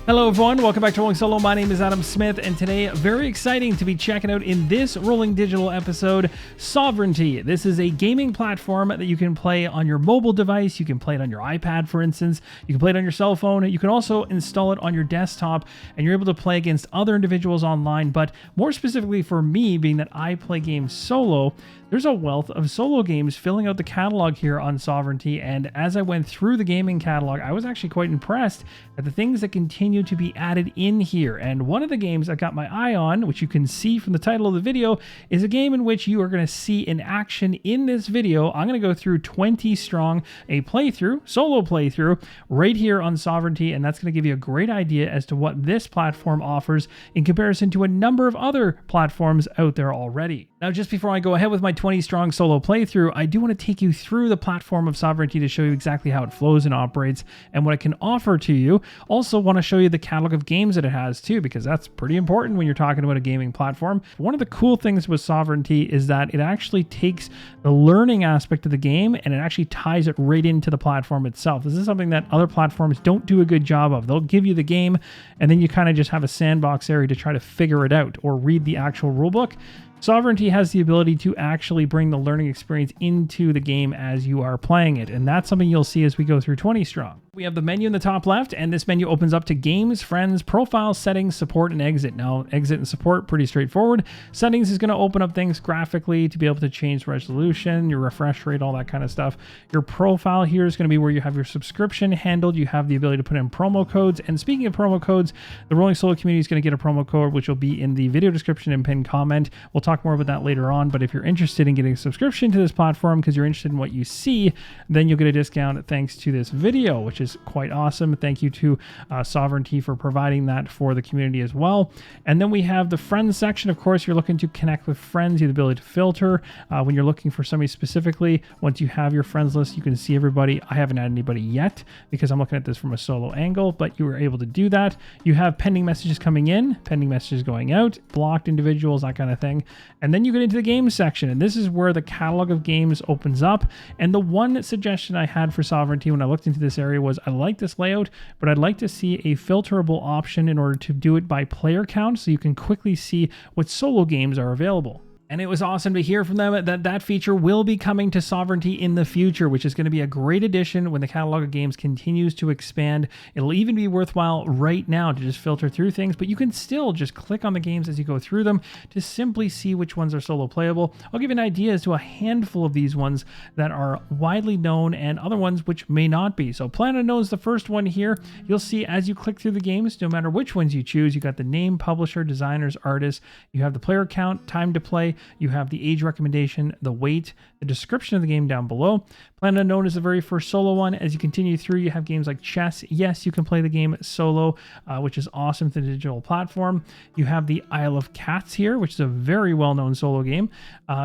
Hello everyone, welcome back to Rolling Solo. My name is Adam Smith, and today, very exciting to be checking out in this Rolling Digital episode, Sovranti. This is a gaming platform that you can play on your mobile device. You can play it on your iPad, for instance. You can play it on your cell phone. You can also install it on your desktop, and you're able to play against other individuals online. But more specifically for me, being that I play games solo, there's a wealth of solo games filling out the catalog here on Sovranti, and as I went through the gaming catalog, I was actually quite impressed at the things that continue to be added in here. And one of the games I got my eye on, which you can see from the title of the video, is a game in which you are going to see in action in this video. I'm going to go through 20 strong, a playthrough, solo playthrough, right here on Sovranti, and that's going to give you a great idea as to what this platform offers in comparison to a number of other platforms out there already. Now, just before I go ahead with my 20 strong solo playthrough, I do want to take you through the platform of Sovranti to show you exactly how it flows and operates and what it can offer to you. Also want to show you the catalog of games that it has too, because that's pretty important when you're talking about a gaming platform. One of the cool things with Sovranti is that it actually takes the learning aspect of the game and it actually ties it right into the platform itself. This is something that other platforms don't do a good job of. They'll give you the game and then you kind of just have a sandbox area to try to figure it out or read the actual rulebook. Sovranti has the ability to actually bring the learning experience into the game as you are playing it, and that's something you'll see as we go through 20 strong. We have the menu in the top left, and this menu opens up to games, friends, profile, settings, support, and exit. Now, exit and support, pretty straightforward. Settings is going to open up things graphically to be able to change resolution, your refresh rate, all that kind of stuff. Your profile here is going to be where you have your subscription handled. You have the ability to put in promo codes, and speaking of promo codes, the Rolling Solo community is going to get a promo code, which will be in the video description and pinned comment. We'll talk more about that later on, but if you're interested in getting a subscription to this platform because you're interested in what you see, then you'll get a discount thanks to this video, which is quite awesome. Thank you to Sovranti for providing that for the community as well. And then we have the friends section. Of course, you're looking to connect with friends. You have the ability to filter when you're looking for somebody specifically. Once you have your friends list, you can see everybody. I haven't had anybody yet because I'm looking at this from a solo angle, but you were able to do that. You have pending messages coming in, pending messages going out, blocked individuals, that kind of thing. And then you get into the games section, and this is where the catalog of games opens up. And the one suggestion I had for Sovranti when I looked into this area was I like this layout, but I'd like to see a filterable option in order to do it by player count so you can quickly see what solo games are available. And it was awesome to hear from them that that feature will be coming to Sovranti in the future, which is going to be a great addition when the catalog of games continues to expand. It'll even be worthwhile right now to just filter through things, but you can still just click on the games as you go through them to simply see which ones are solo playable. I'll give you an idea as to a handful of these ones that are widely known and other ones which may not be. So Planet Unknown is the first one here. You'll see as you click through the games, no matter which ones you choose, you got the name, publisher, designers, artists, you have the player count, time to play, you have the age recommendation, the weight, the description of the game down below. Planet Unknown is the very first solo one. As you continue through, you have games like chess. Yes, you can play the game solo, which is awesome to the digital platform. You have the Isle of Cats here, which is a very well-known solo game.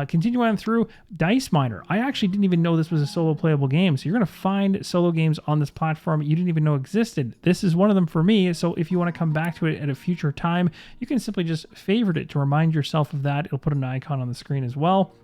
Continue on through Dice Miner. I actually didn't even know this was a solo playable game. So you're going to find solo games on this platform you didn't even know existed. This is one of them for me. So if you want to come back to it at a future time, you can simply just favorite it to remind yourself of that. It'll put an icon on the screen as well.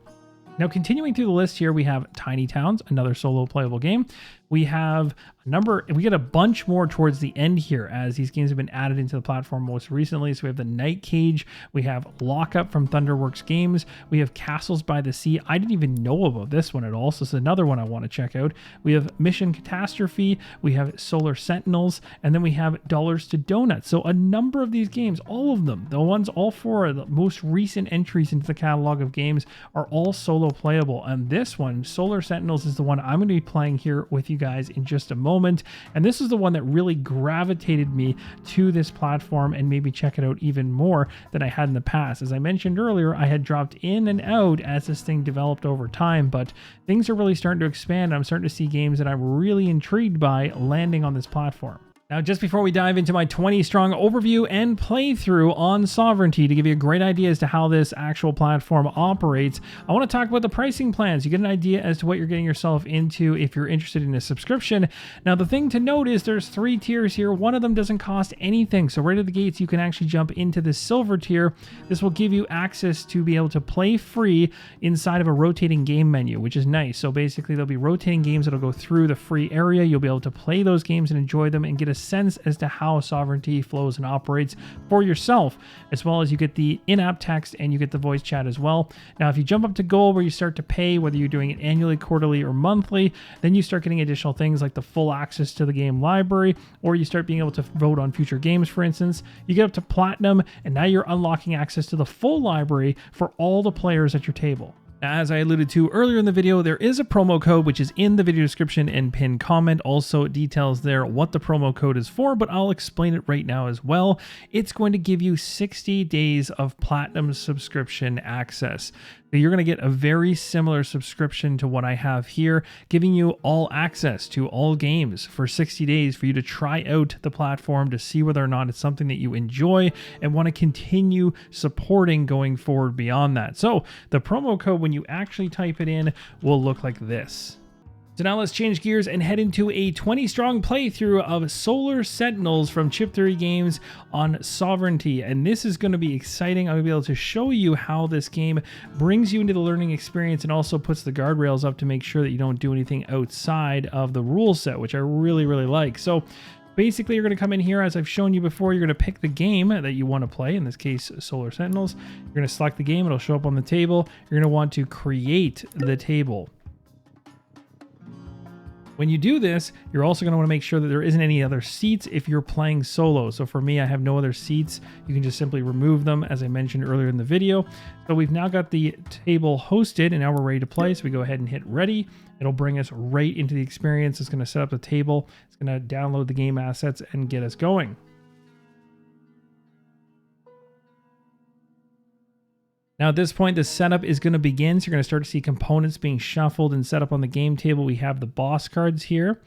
Now, continuing through the list here, we have Tiny Towns, another solo playable game. We have we get a bunch more towards the end here as these games have been added into the platform most recently. So we have the Night Cage, we have Lockup from Thunderworks Games, we have Castles by the Sea. I didn't even know about this one at all, so it's another one I want to check out. We have Mission Catastrophe, we have Solar Sentinels, and then we have Dollars to Donuts. So a number of these games, all of them, all four of the most recent entries into the catalog of games are all solo playable. And this one, Solar Sentinels, is the one I'm going to be playing here with you guys in just a moment. And this is the one that really gravitated me to this platform and made me check it out even more than I had in the past. As I mentioned earlier, I had dropped in and out as this thing developed over time, but things are really starting to expand. I'm starting to see games that I'm really intrigued by landing on this platform. Now, just before we dive into my 20-strong overview and playthrough on Sovranti to give you a great idea as to how this actual platform operates, I want to talk about the pricing plans. You get an idea as to what you're getting yourself into if you're interested in a subscription. Now, the thing to note is there's 3 tiers here. One of them doesn't cost anything. So right at the gates, you can actually jump into the silver tier. This will give you access to be able to play free inside of a rotating game menu, which is nice. So basically, there'll be rotating games that'll go through the free area. You'll be able to play those games and enjoy them and get a sense as to how Sovranti flows and operates for yourself, as well as you get the in-app text and you get the voice chat as well. Now, if you jump up to gold where you start to pay, whether you're doing it annually, quarterly, or monthly, then you start getting additional things like the full access to the game library, or you start being able to vote on future games, for instance. You get up to platinum, and now you're unlocking access to the full library for all the players at your table. As I alluded to earlier in the video, there is a promo code which is in the video description and pinned comment. Also, it details there what the promo code is for, but I'll explain it right now as well. It's going to give you 60 days of platinum subscription access. So you're going to get a very similar subscription to what I have here, giving you all access to all games for 60 days for you to try out the platform to see whether or not it's something that you enjoy and want to continue supporting going forward beyond that. So the promo code, when you actually type it in, will look like this. So now let's change gears and head into a 20-strong playthrough of Solar Sentinels from Chip Theory Games on Sovranti. And this is going to be exciting. I'm going to be able to show you how this game brings you into the learning experience and also puts the guardrails up to make sure that you don't do anything outside of the rule set, which I really, really like. So basically, you're going to come in here, as I've shown you before, you're going to pick the game that you want to play, in this case, Solar Sentinels. You're going to select the game. It'll show up on the table. You're going to want to create the table. When you do this, you're also going to want to make sure that there isn't any other seats if you're playing solo. So for me, I have no other seats. You can just simply remove them, as I mentioned earlier in the video. So we've now got the table hosted, and now we're ready to play. So we go ahead and hit ready. It'll bring us right into the experience. It's going to set up the table. It's going to download the game assets and get us going. Now at this point, the setup is going to begin. So you're going to start to see components being shuffled and set up on the game table. We have the boss cards here,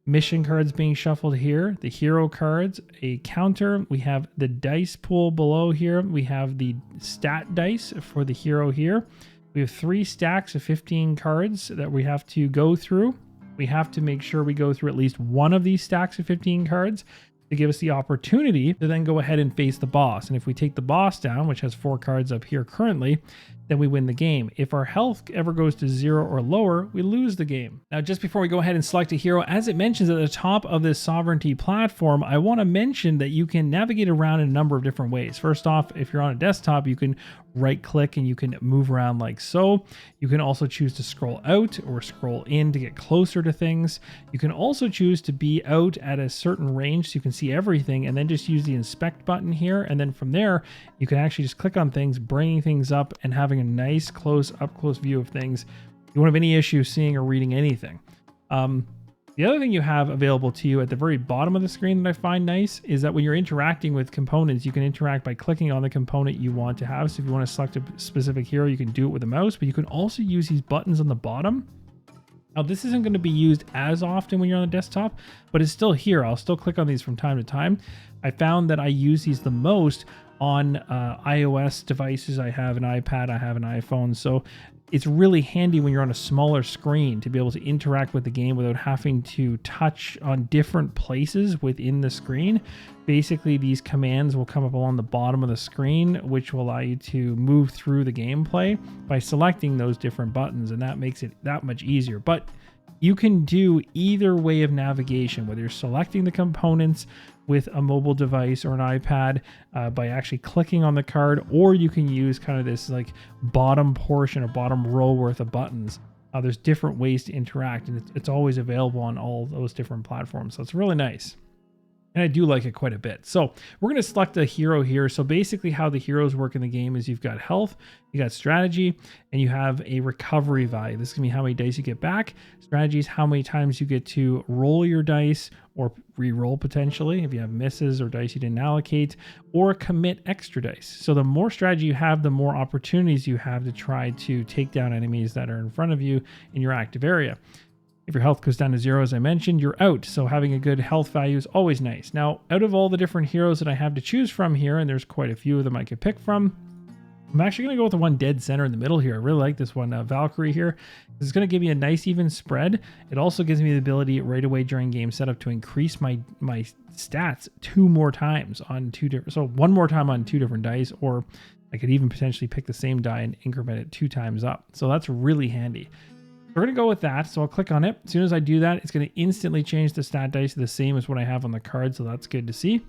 mission cards being shuffled here, the hero cards, a counter. We have the dice pool below here. We have the stat dice for the hero here. We have 3 stacks of 15 cards that we have to go through. We have to make sure we go through at least one of these stacks of 15 cards to give us the opportunity to then go ahead and face the boss. And if we take the boss down, which has 4 cards up here currently, then we win the game. If our health ever goes to 0 or lower, we lose the game. Now, just before we go ahead and select a hero, as it mentions at the top of this Sovranti platform, I want to mention that you can navigate around in a number of different ways. First off, if you're on a desktop, you can right click and you can move around like so. You can also choose to scroll out or scroll in to get closer to things. You can also choose to be out at a certain range so you can see everything, and then just use the inspect button here. And then from there, you can actually just click on things, bringing things up and having a nice up close view of things. You won't have any issue seeing or reading anything. The other thing you have available to you at the very bottom of the screen that I find nice is that when you're interacting with components, you can interact by clicking on the component you want to have. So if you want to select a specific hero, you can do it with a mouse, but you can also use these buttons on the bottom. Now, this isn't going to be used as often when you're on the desktop, but it's still here. I'll still click on these from time to time. I found that I use these the most on iOS devices. I have an iPad, I have an iPhone, so it's really handy when you're on a smaller screen to be able to interact with the game without having to touch on different places within the screen. Basically, these commands will come up along the bottom of the screen, which will allow you to move through the gameplay by selecting those different buttons, and that makes it that much easier. But you can do either way of navigation, whether you're selecting the components with a mobile device or an iPad by actually clicking on the card, or you can use kind of this like bottom portion or bottom row worth of buttons. There's different ways to interact, and it's always available on all those different platforms. So it's really nice. And I do like it quite a bit. So we're going to select a hero here. So basically how the heroes work in the game is you've got health, you got strategy, and you have a recovery value. This is going to be how many dice you get back. Strategy is how many times you get to roll your dice or re-roll potentially if you have misses or dice you didn't allocate, or commit extra dice. So the more strategy you have, the more opportunities you have to try to take down enemies that are in front of you in your active area. If your health goes down to 0, as I mentioned, you're out. So having a good health value is always nice. Now, out of all the different heroes that I have to choose from here, and there's quite a few of them I could pick from, I'm actually going to go with the one dead center in the middle here. I really like this one, Valkyrie here. This is going to give me a nice even spread. It also gives me the ability right away during game setup to increase my stats 2 more times on 2 different, so 1 more time on 2 different dice, or I could even potentially pick the same die and increment it 2 times up. So that's really handy. We're going to go with that. So I'll click on it. As soon as I do that, it's going to instantly change the stat dice to the same as what I have on the card. So that's good to see.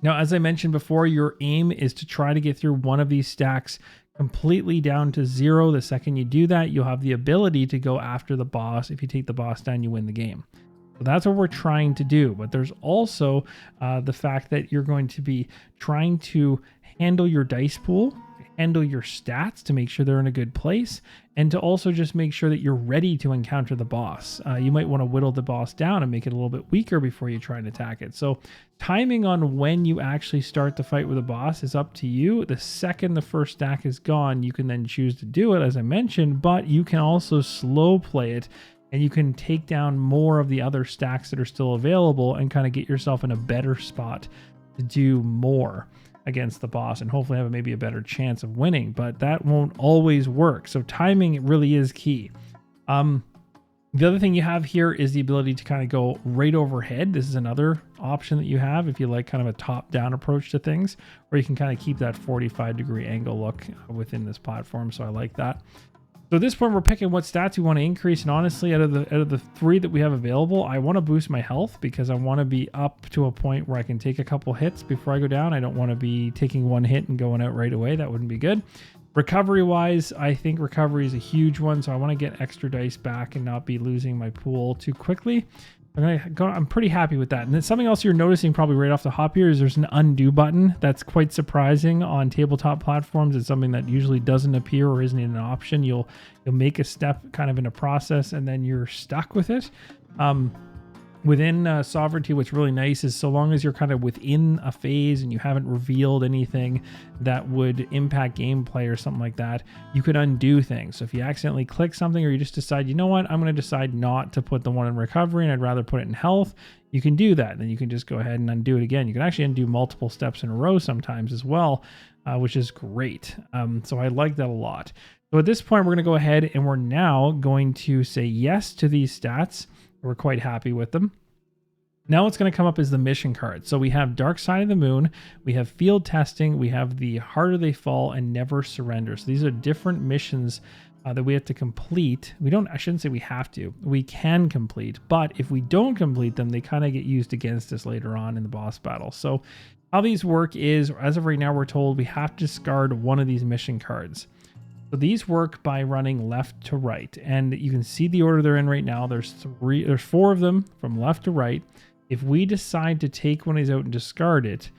Now, as I mentioned before, your aim is to try to get through one of these stacks completely down to 0. The second you do that, you'll have the ability to go after the boss. If you take the boss down, you win the game. So that's what we're trying to do. But there's also the fact that you're going to be trying to handle your dice pool, handle your stats to make sure they're in a good place, and to also just make sure that you're ready to encounter the boss. You might want to whittle the boss down and make it a little bit weaker before you try and attack it. So timing on when you actually start the fight with the boss is up to you. The second the first stack is gone, you can then choose to do it, as I mentioned, but you can also slow play it, and you can take down more of the other stacks that are still available and kind of get yourself in a better spot to do more against the boss and hopefully have maybe a better chance of winning, but that won't always work. So timing really is key. The other thing you have here is the ability to kind of go right overhead. This is another option that you have if you like kind of a top-down approach to things, or you can kind of keep that 45-degree angle look within this platform. So I like that. So at this point, we're picking what stats we want to increase, and honestly, out of the 3 that we have available, I want to boost my health because I want to be up to a point where I can take a couple hits before I go down. I don't want to be taking 1 hit and going out right away. That wouldn't be good. Recovery-wise, I think recovery is a huge one, so I want to get extra dice back and not be losing my pool too quickly. I'm pretty happy with that. And then something else you're noticing probably right off the hop here is there's an undo button. That's quite surprising on tabletop platforms. It's something that usually doesn't appear or isn't an option. You'll make a step kind of in a process and then you're stuck with it. Within Sovereignty, what's really nice is so long as you're kind of within a phase and you haven't revealed anything that would impact gameplay or something like that, you could undo things. So if you accidentally click something or you just decide, you know what, I'm going to decide not to put the one in recovery and I'd rather put it in health, you can do that. Then you can just go ahead and undo it again. You can actually undo multiple steps in a row sometimes as well, which is great. So I like that a lot. So at this point, we're going to go ahead and we're now going to say yes to these stats. We're quite happy with them. Now what's going to come up is the mission card. So we have Dark Side of the Moon, we have Field Testing, we have the Harder They Fall, and Never Surrender. So these are different missions that we have to complete. I shouldn't say we have to. We can complete, but if we don't complete them, they kind of get used against us later on in the boss battle. So how these work is, as of right now, we're told we have to discard one of these mission cards. So these work by running left to right, and you can see the order they're in right now. There's 4 of them from left to right. If we decide to take one of these out and discard it,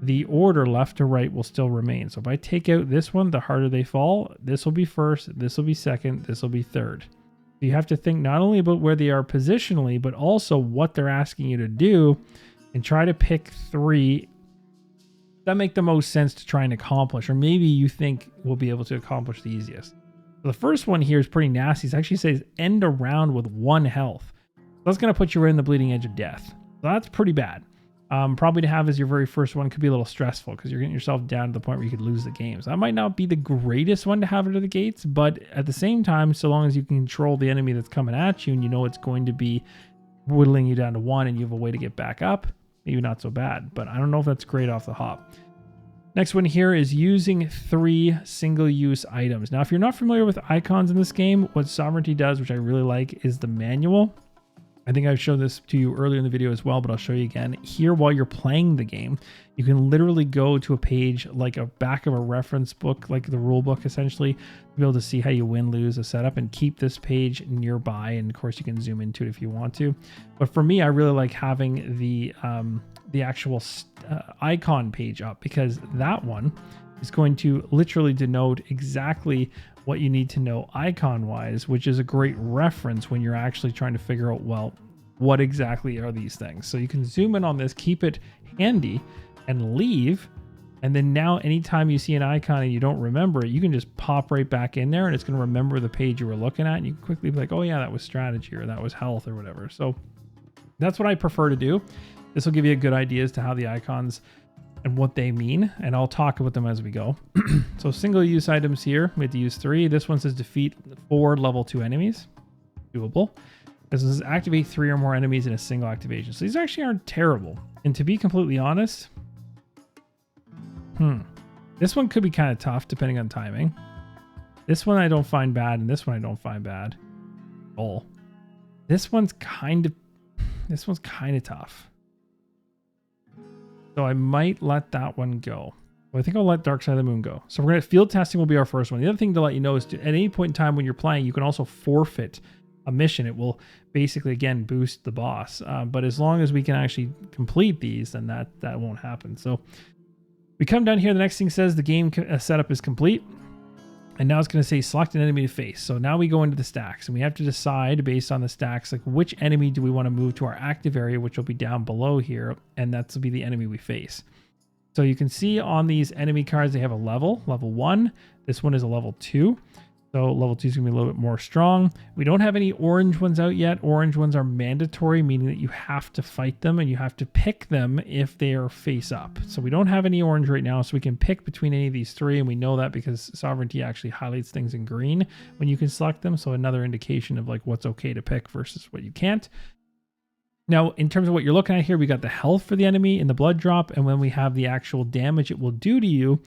the order left to right will still remain. So if I take out this one, the Harder They Fall, this will be first, this will be second, this will be third. So you have to think not only about where they are positionally, but also what they're asking you to do, and try to pick 3 that make the most sense to try and accomplish, or maybe you think we'll be able to accomplish the easiest. So the first one here is pretty nasty. It actually says end a round with 1 health. So that's going to put you right in the bleeding edge of death. So that's pretty bad. Probably to have as your very first one could be a little stressful because you're getting yourself down to the point where you could lose the game. So that might not be the greatest one to have out of the gates, but at the same time, so long as you can control the enemy that's coming at you and you know it's going to be whittling you down to 1 and you have a way to get back up, maybe not so bad, but I don't know if that's great off the hop. Next one here is using 3 single-use items. Now, if you're not familiar with icons in this game, what Sovereignty does, which I really like, is the manual. I think I've shown this to you earlier in the video as well, but I'll show you again. Here, while you're playing the game, you can literally go to a page like a back of a reference book, like the rule book essentially, to be able to see how you win, lose, a setup, and keep this page nearby. And of course, you can zoom into it if you want to. But for me, I really like having the actual icon page up, because that one is going to literally denote exactly what you need to know icon wise, which is a great reference when you're actually trying to figure out, well, what exactly are these things? So you can zoom in on this, keep it handy, and leave. And then now anytime you see an icon and you don't remember it, you can just pop right back in there and it's going to remember the page you were looking at. And you can quickly be like, oh yeah, that was strategy, or that was health, or whatever. So that's what I prefer to do. This will give you a good idea as to how the icons and what they mean, and I'll talk about them as we go. So single use items here, we have to use 3. This one says defeat 4 level 2 enemies. Doable. This says activate 3 or more enemies in a single activation. So these actually aren't terrible. And to be completely honest, this one could be kind of tough depending on timing. This one I don't find bad, and this one I don't find bad. Oh, this one's kind of tough. So I might let that one go. Well, I think I'll let Dark Side of the Moon go. So we're going to field testing will be our first one. The other thing to let you know is at any point in time when you're playing, you can also forfeit a mission. It will basically, again, boost the boss. But as long as we can actually complete these, then that won't happen. So we come down here. The next thing says the game setup is complete. And now it's going to say select an enemy to face. So now we go into the stacks, and we have to decide based on the stacks, like which enemy do we want to move to our active area, which will be down below here. And that's will be the enemy we face. So you can see on these enemy cards, they have a level 1. This one is a level 2. So level 2 is going to be a little bit more strong. We don't have any orange ones out yet. Orange ones are mandatory, meaning that you have to fight them and you have to pick them if they are face up. So we don't have any orange right now, so we can pick between any of these 3, and we know that because Sovereignty actually highlights things in green when you can select them. So another indication of like what's okay to pick versus what you can't. Now, in terms of what you're looking at here, we got the health for the enemy and the blood drop, and when we have the actual damage it will do to you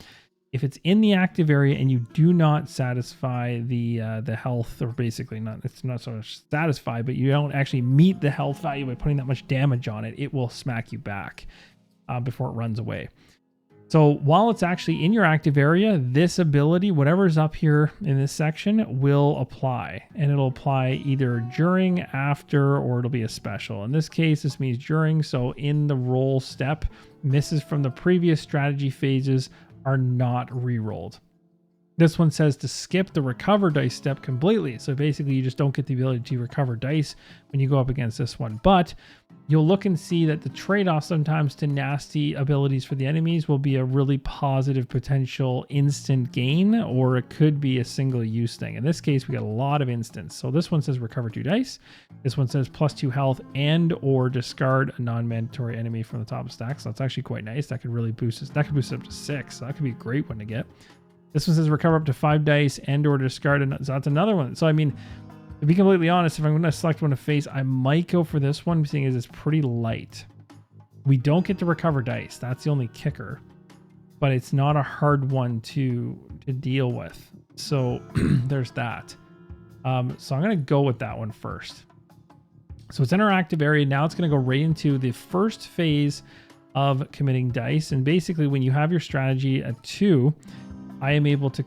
if it's in the active area and you do not satisfy the health, or basically it's not so much satisfy, but you don't actually meet the health value by putting that much damage on it, it will smack you back before it runs away. So while it's actually in your active area, this ability, whatever's up here in this section, will apply. And it'll apply either during, after, or it'll be a special. In this case, this means during. So in the roll step, misses from the previous strategy phases are not re-rolled. This one says to skip the recover dice step completely. So basically you just don't get the ability to recover dice when you go up against this one. But you'll look and see that the trade-off sometimes to nasty abilities for the enemies will be a really positive potential instant gain, or it could be a single use thing. In this case, we got a lot of instants. So this one says recover 2 dice. This one says +2 health and or discard a non-mandatory enemy from the top of stack. So that's actually quite nice. That could really boost it. That could boost it up to 6. So that could be a great one to get. This one says recover up to 5 dice and or discard. So that's another one. So I mean, to be completely honest, if I'm going to select one to face, I might go for this one, seeing as it's pretty light. We don't get to recover dice. That's the only kicker. But it's not a hard one to deal with. So there's that. So I'm going to go with that one first. So it's in our active area. Now it's going to go right into the first phase of committing dice. And basically when you have your strategy at 2, I'm able to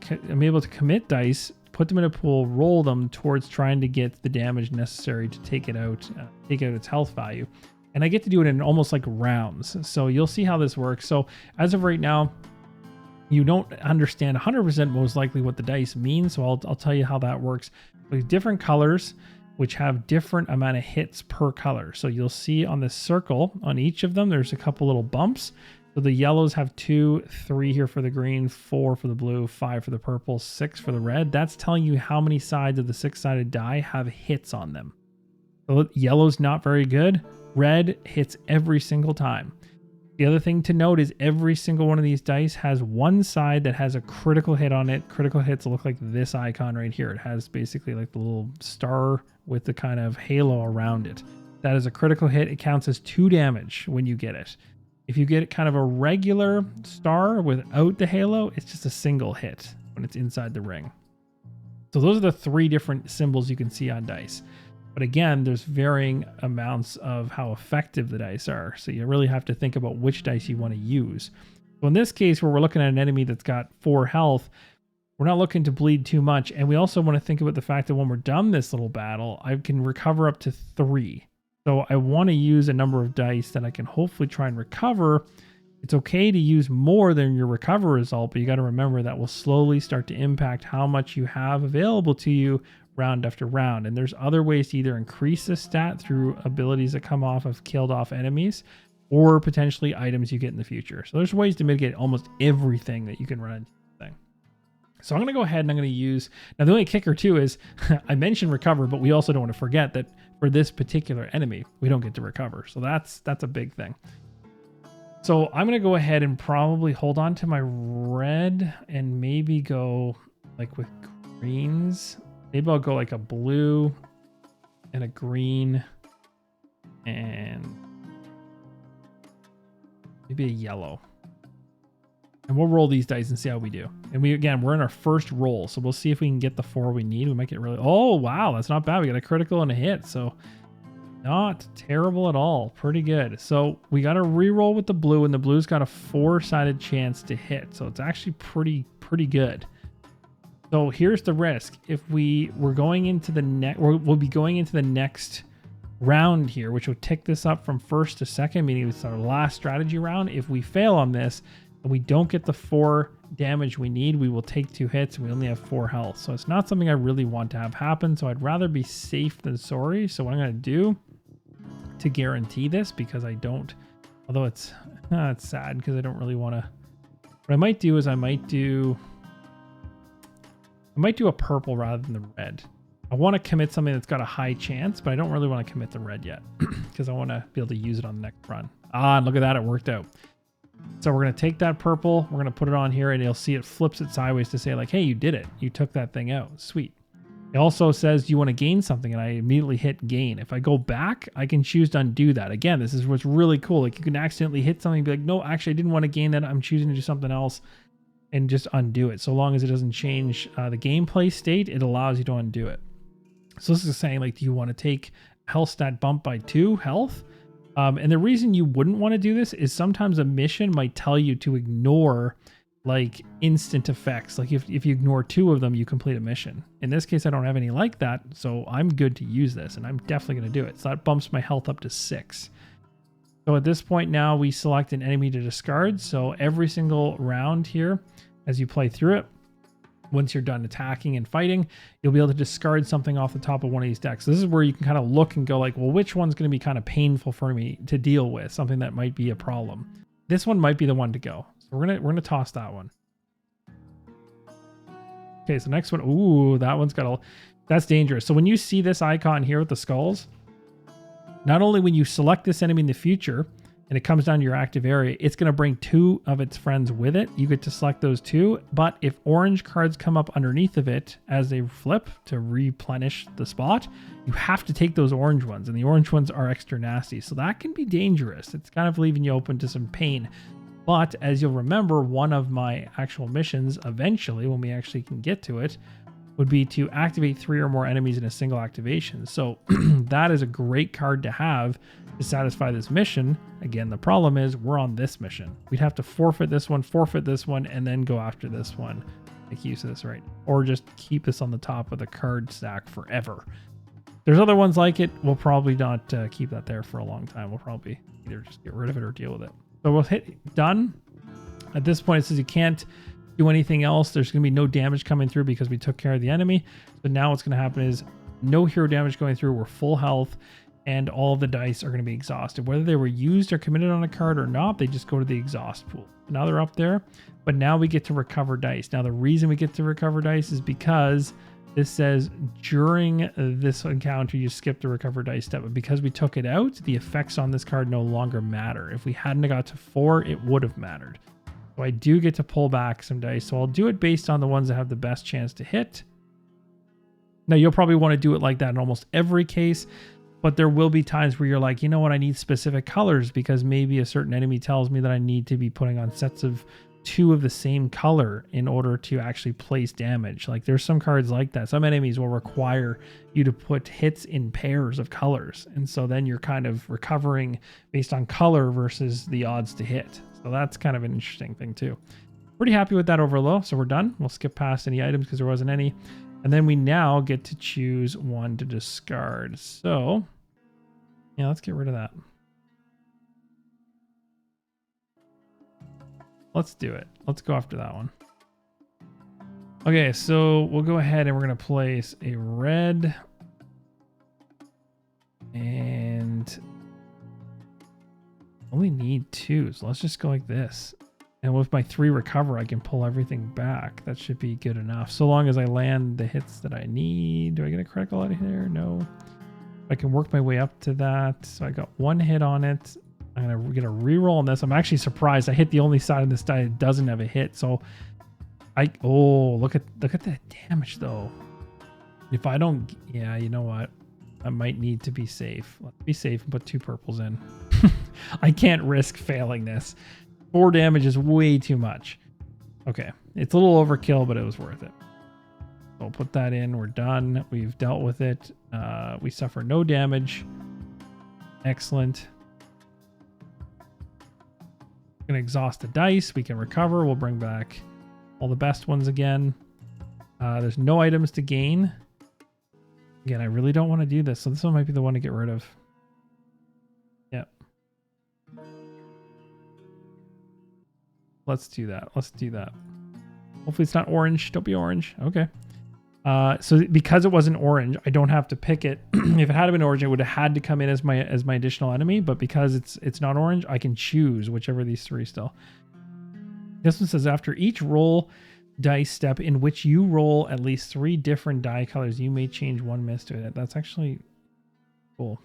commit dice, put them in a pool, roll them towards trying to get the damage necessary to take out its health value. And I get to do it in almost like rounds. So you'll see how this works. So as of right now, you don't understand 100% most likely what the dice mean. So I'll tell you how that works. With different colors, which have different amount of hits per color. So you'll see on this circle, on each of them, there's a couple little bumps. So the yellows have 2, 3 here for the green, 4 for the blue, 5 for the purple, 6 for the red. That's telling you how many sides of the 6-sided die have hits on them. So yellow's not very good. Red hits every single time. The other thing to note is every single one of these dice has one side that has a critical hit on it. Critical hits look like this icon right here. It has basically like the little star with the kind of halo around it. That is a critical hit. It counts as 2 damage when you get it. If you get kind of a regular star without the halo, it's just a single hit when it's inside the ring. So those are the 3 different symbols you can see on dice. But again, there's varying amounts of how effective the dice are. So you really have to think about which dice you want to use. So in this case, where we're looking at an enemy that's got 4 health, we're not looking to bleed too much. And we also want to think about the fact that when we're done this little battle, I can recover up to 3. So I want to use a number of dice that I can hopefully try and recover. It's okay to use more than your recover result, but you got to remember that will slowly start to impact how much you have available to you round after round. And there's other ways to either increase this stat through abilities that come off of killed off enemies, or potentially items you get in the future. So there's ways to mitigate almost everything that you can run into the thing. So I'm going to go ahead and I'm going to use, now the only kicker too is I mentioned recover, but we also don't want to forget that for this particular enemy, we don't get to recover. So that's a big thing. So I'm going to go ahead and probably hold on to my red and maybe go like with greens. Maybe I'll go like a blue and a green and maybe a yellow. And we'll roll these dice and see how we do. And we're in our first roll, so we'll see if we can get the 4 we need. We might get really, oh wow, that's not bad. We got a critical and a hit, so not terrible at all. Pretty good. So we got to re-roll with the blue, and the blue's got a 4-sided chance to hit. So it's actually pretty good. So here's the risk. If we're going into the we'll be going into the next round here, which will tick this up from first to second, meaning it's our last strategy round. If we fail on this and we don't get the 4 damage we need, we will take 2 hits and we only have 4 health. So it's not something I really want to have happen. So I'd rather be safe than sorry. So what I'm going to do to guarantee this, because I don't, although it's sad because I don't really want to, what I might do is I might do a purple rather than the red. I want to commit something that's got a high chance, but I don't really want to commit the red yet because I want to be able to use it on the next run. And look at that, it worked out. So we're going to take that purple, we're going to put it on here, and you'll see it flips it sideways to say like, hey, you did it. You took that thing out. Sweet. It also says you want to gain something, and I immediately hit gain. If I go back, I can choose to undo that. Again, this is what's really cool. Like you can accidentally hit something and be like, no, actually I didn't want to gain that. I'm choosing to do something else, and just undo it. So long as it doesn't change the gameplay state, it allows you to undo it. So this is saying like, do you want to take health stat bump by 2 health? And the reason you wouldn't want to do this is sometimes a mission might tell you to ignore like instant effects. Like if you ignore 2 of them, you complete a mission. In this case, I don't have any like that, so I'm good to use this, and I'm definitely going to do it. So that bumps my health up to 6. So at this point now, we select an enemy to discard. So every single round here, as you play through it, once you're done attacking and fighting, you'll be able to discard something off the top of one of these decks. So this is where you can kind of look and go like, well, which one's going to be kind of painful for me to deal with, something that might be a problem. This one might be the one to go. So we're gonna toss that one. Okay, so next one. Ooh, that one's got that's dangerous. So when you see this icon here with the skulls, not only when you select this enemy in the future and it comes down to your active area, it's going to bring 2 of its friends with it. You get to select those 2, but if orange cards come up underneath of it as they flip to replenish the spot, you have to take those orange ones, and the orange ones are extra nasty. So that can be dangerous. It's kind of leaving you open to some pain. But as you'll remember, one of my actual missions eventually, when we actually can get to it, would be to activate 3 or more enemies in a single activation. So that is a great card to have to satisfy this mission. Again, the problem is we're on this mission. We'd have to forfeit this one, and then go after this one. Make use of this, right? Or just keep this on the top of the card stack forever. There's other ones like it. We'll probably not keep that there for a long time. We'll probably either just get rid of it or deal with it. So we'll hit done. At this point, it says you can't do anything else. There's going to be no damage coming through because we took care of the enemy. So now what's going to happen is no hero damage going through. We're full health, and all of the dice are going to be exhausted. Whether they were used or committed on a card or not, they just go to the exhaust pool. Now they're up there, but now we get to recover dice. Now the reason we get to recover dice is because this says during this encounter, you skip the recover dice step. But because we took it out, the effects on this card no longer matter. If we hadn't got to 4, it would have mattered. So I do get to pull back some dice. So I'll do it based on the ones that have the best chance to hit. Now you'll probably want to do it like that in almost every case, but there will be times where you're like, you know what, I need specific colors because maybe a certain enemy tells me that I need to be putting on sets of two of the same color in order to actually place damage. Like there's some cards like that. Some enemies will require you to put hits in pairs of colors. And so then you're kind of recovering based on color versus the odds to hit. So that's kind of an interesting thing too. Pretty happy with that overall. So we're done. We'll skip past any items because there wasn't any. And then we now get to choose one to discard. So yeah, let's get rid of that. Let's do it. Let's go after that one. Okay, so we'll go ahead and we're going to place a red. And only need 2, so let's just go like this. And with my 3 recover, I can pull everything back. That should be good enough. So long as I land the hits that I need. Do I get a critical out of here? No. I can work my way up to that. So I got 1 hit on it. I'm going to get a reroll on this. I'm actually surprised. I hit the only side of this die that doesn't have a hit. So look at that damage though. If I don't, yeah, you know what? I might need to be safe. Let's be safe and put 2 purples in. I can't risk failing this. 4 damage is way too much. Okay. It's a little overkill, but it was worth it. So I'll put that in. We're done. We've dealt with it. We suffer no damage. Excellent. Going to exhaust the dice. We can recover. We'll bring back all the best ones again. There's no items to gain. Again, I really don't want to do this. So this one might be the one to get rid of. Yep. Let's do that. Let's do that. Hopefully it's not orange. Don't be orange. Okay. So because it wasn't orange, I don't have to pick it. If it had been orange, it would have had to come in as my additional enemy. But because it's not orange, I can choose whichever of these 3 still. This one says after each roll dice step in which you roll at least 3 different die colors, you may change 1 mist to it. That's actually cool.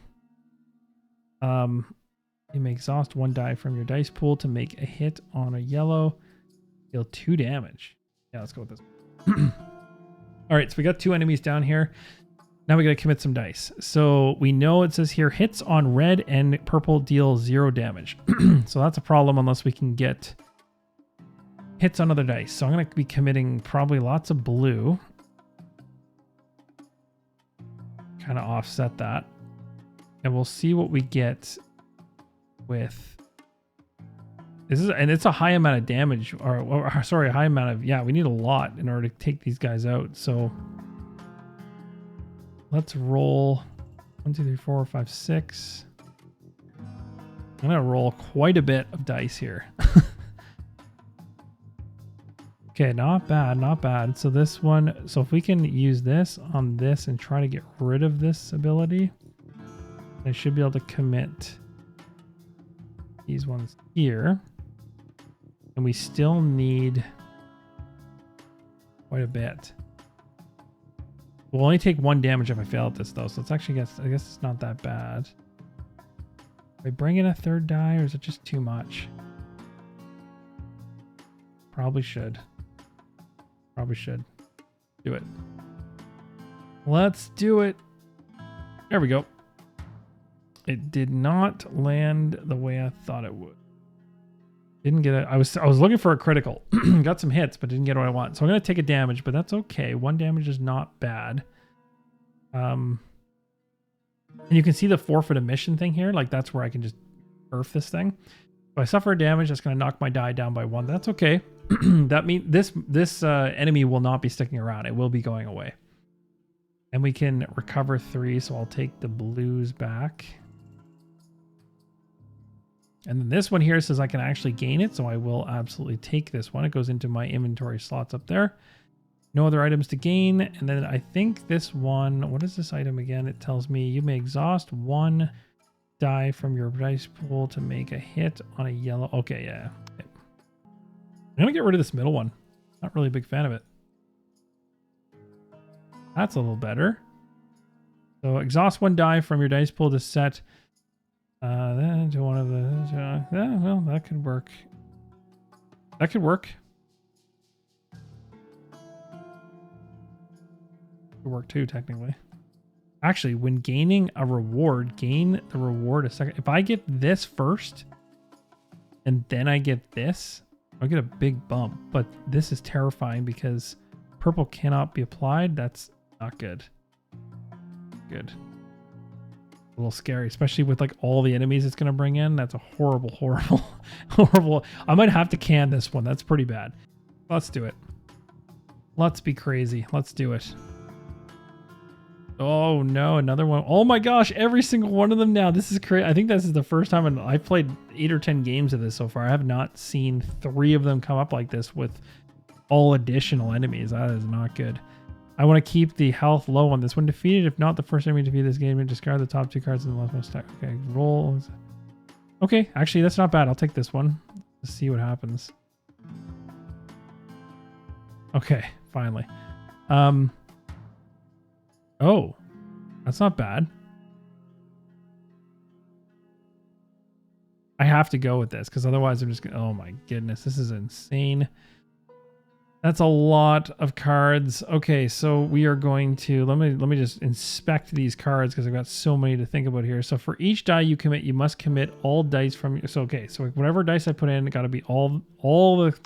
You may exhaust 1 die from your dice pool to make a hit on a yellow. Deal 2 damage. Yeah, let's go with this. All right, so we got 2 enemies down here. Now we got to commit some dice. So we know it says here hits on red and purple deal 0 damage. So that's a problem unless we can get hits on other dice. So I'm going to be committing probably lots of blue. Kind of offset that. And we'll see what we get with this. And it's a high amount of damage, or sorry, a high amount of, yeah, we need a lot in order to take these guys out. So let's roll 1, 2, 3, 4, 5, 6. I'm going to roll quite a bit of dice here. Okay, not bad, not bad. So this one, so if we can use this on this and try to get rid of this ability, I should be able to commit these ones here. And we still need quite a bit. We'll only take 1 damage if I fail at this though, so it's actually, I guess it's not that bad. Do I bring in a 3rd die or is it just too much? Probably should. Probably should. Do it. Let's do it. There we go. It did not land the way I thought it would. Didn't get it. I was looking for a critical. Got some hits, but didn't get what I want. So I'm going to take a damage, but that's okay. 1 damage is not bad. And you can see the forfeit a mission thing here. Like that's where I can just earth this thing. If I suffer a damage, that's going to knock my die down by 1. That's okay. That means this enemy will not be sticking around. It will be going away. And we can recover 3, so I'll take the blues back. And then this one here says I can actually gain it, so I will absolutely take this one. It goes into my inventory slots up there. No other items to gain. And then I think this one, what is this item again? It tells me you may exhaust 1 die from your dice pool to make a hit on a yellow. Okay, yeah. Okay. I'm going to get rid of this middle one. Not really a big fan of it. That's a little better. So exhaust 1 die from your dice pool to set then to one of the... yeah, well, that could work. That could work. Could work too, technically. Actually, when gaining a reward, gain the reward a second. If I get this first, and then I get this, I'll get a big bump, but this is terrifying because purple cannot be applied. That's not good. Good. A little scary, especially with like all the enemies it's going to bring in. That's a horrible, horrible, horrible. I might have to can this one. That's pretty bad. Let's do it. Let's be crazy. Let's do it. Oh no, another one. Oh my gosh, every single one of them now. This is crazy. I think this is the first time I've played 8 or 10 games of this so far. I have not seen 3 of them come up like this with all additional enemies. That is not good. I want to keep the health low on this. When defeated, if not the first enemy to defeat this game, discard the top 2 cards in the leftmost stack. Okay, roll. Okay, actually, that's not bad. I'll take this one. Let's see what happens. Okay, finally. Oh, that's not bad. I have to go with this because otherwise I'm just gonna, oh my goodness, this is insane. That's a lot of cards. Okay, so we are going to, let me just inspect these cards because I've got so many to think about here. So for each die you commit, you must commit all dice from, so okay, so whatever dice I put in, it got to be all the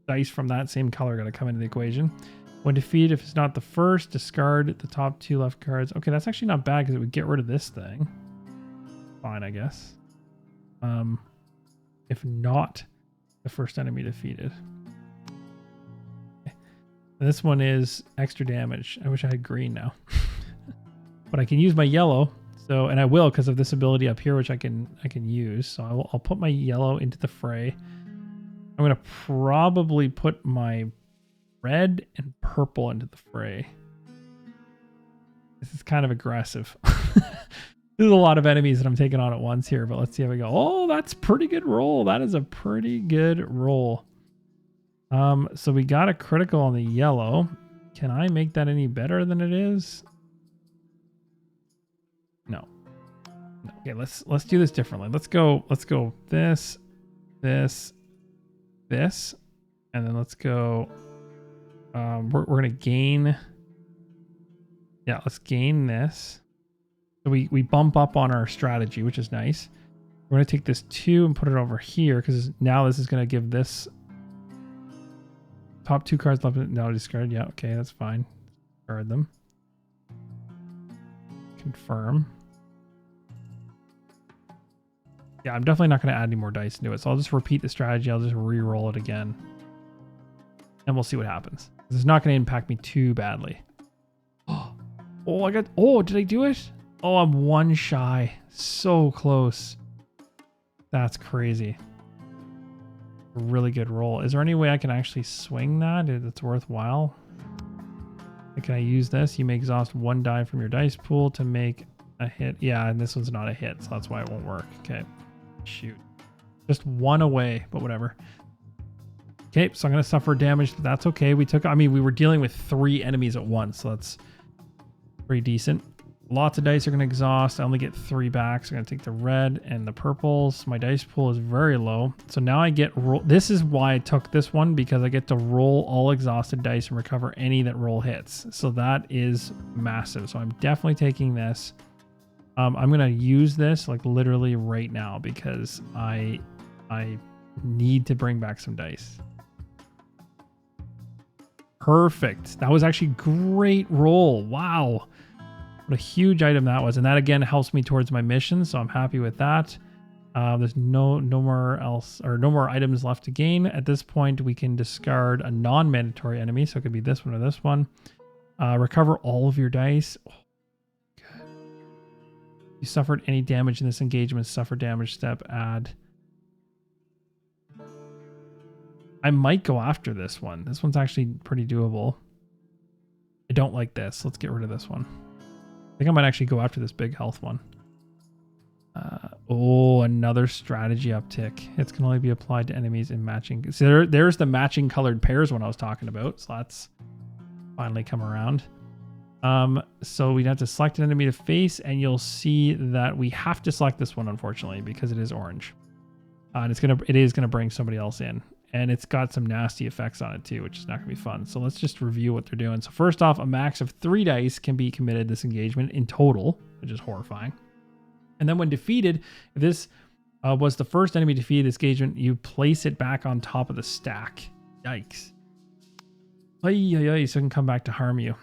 dice from that same color got to come into the equation. When defeated, if it's not the first, discard the top 2 left cards. Okay, that's actually not bad because it would get rid of this thing. Fine, I guess. If not the first enemy defeated. Okay. This one is extra damage. I wish I had green now. But I can use my yellow. So, and I will because of this ability up here, which I can use. So I'll put my yellow into the fray. I'm going to probably put my red and purple into the fray. This is kind of aggressive. There's a lot of enemies that I'm taking on at once here, but let's see how we go. Oh, that's pretty good roll. That is a pretty good roll. So we got a critical on the yellow. Can I make that any better than it is? No. Okay, let's do this differently. Let's go this, and then let's go. We're gonna gain. Yeah, let's gain this. So we bump up on our strategy, which is nice. We're gonna take this 2 and put it over here because now this is gonna give this top 2 cards left. No, discard. Yeah, okay, that's fine. Discard them. Confirm. Yeah, I'm definitely not gonna add any more dice into it. So I'll just repeat the strategy. I'll just re-roll it again, and we'll see what happens. It's not gonna impact me too badly. Oh, I got. Oh, did I do it? Oh, I'm 1 shy. So close. That's crazy. A really good roll. Is there any way I can actually swing that? It's worthwhile. Can I use this? You may exhaust 1 die from your dice pool to make a hit. Yeah, and this one's not a hit, so that's why it won't work. Okay. Shoot. Just 1 away, but whatever. Okay, so I'm going to suffer damage, but that's okay. We were dealing with 3 enemies at once, so that's pretty decent. Lots of dice are going to exhaust. I only get 3 back, so I'm going to take the red and the purples. My dice pool is very low. So now I get roll. This is why I took this one, because I get to roll all exhausted dice and recover any that roll hits. So that is massive. So I'm definitely taking this. I'm going to use this like literally right now because I need to bring back some dice. Perfect. That was actually great roll. Wow. What a huge item that was. And that again helps me towards my mission. So I'm happy with that. There's no more items left to gain. At this point, we can discard a non-mandatory enemy. So it could be this one or this one. Recover all of your dice. Oh, good. You suffered any damage in this engagement. Suffer damage step. Add. I might go after this one. This one's actually pretty doable. I don't like this. Let's get rid of this one. I think I might actually go after this big health one. Oh, another strategy uptick. It's can only be applied to enemies in matching. So there's the matching colored pairs one I was talking about. So that's finally come around. So we'd have to select an enemy to face, and you'll see that we have to select this one, unfortunately, because it is orange. And it is gonna bring somebody else in. And it's got some nasty effects on it too, which is not going to be fun. So let's just review what they're doing. So first off, a max of 3 dice can be committed this engagement in total, which is horrifying. And then when defeated, if this Was the first enemy defeated this engagement, you place it back on top of the stack. Yikes. So it can come back to harm you.